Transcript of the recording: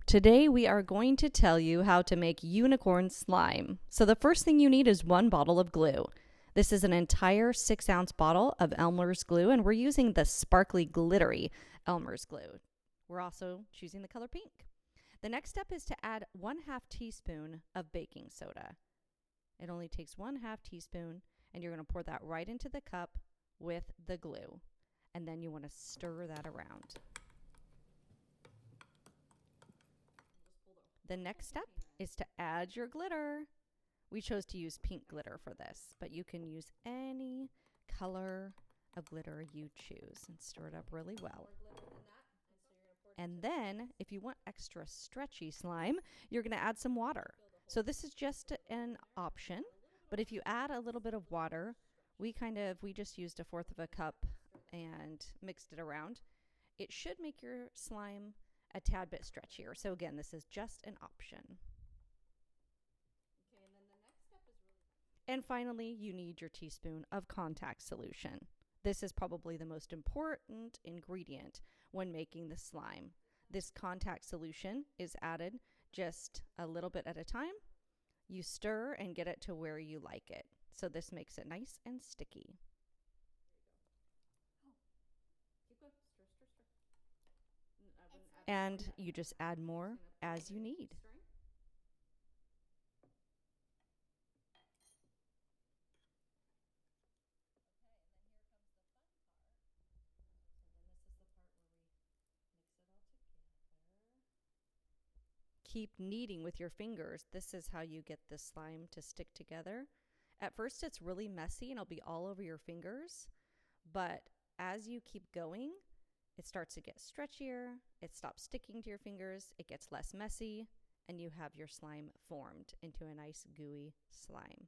Today we are going to tell you how to make unicorn slime. So the first thing you need is 1 bottle of glue. This is an entire 6-ounce bottle of Elmer's glue, and we're using the sparkly glittery Elmer's glue. We're also choosing the color pink. The next step is to add 1/2 teaspoon of baking soda. It only takes 1/2 teaspoon, and you're going to pour that right into the cup with the glue. And then you want to stir that around. The next step is to add your glitter. We chose to use pink glitter for this, but you can use any color of glitter you choose and stir it up really well. And then, if you want extra stretchy slime, you're going to add some water. So this is just an option, but if you add a little bit of water, we just used 1/4 of a cup and mixed it around. It should make your slime a tad bit stretchier. So again, this is just an option. And finally, you need your teaspoon of contact solution. This is probably the most important ingredient when making the slime. This contact solution is added just a little bit at a time. You stir and get it to where you like it. So this makes it nice and sticky. And you just add more as you need. Keep kneading with your fingers. This is how you get the slime to stick together. At first it's really messy and it'll be all over your fingers, but as you keep going, it starts to get stretchier, it stops sticking to your fingers, it gets less messy, and you have your slime formed into a nice gooey slime.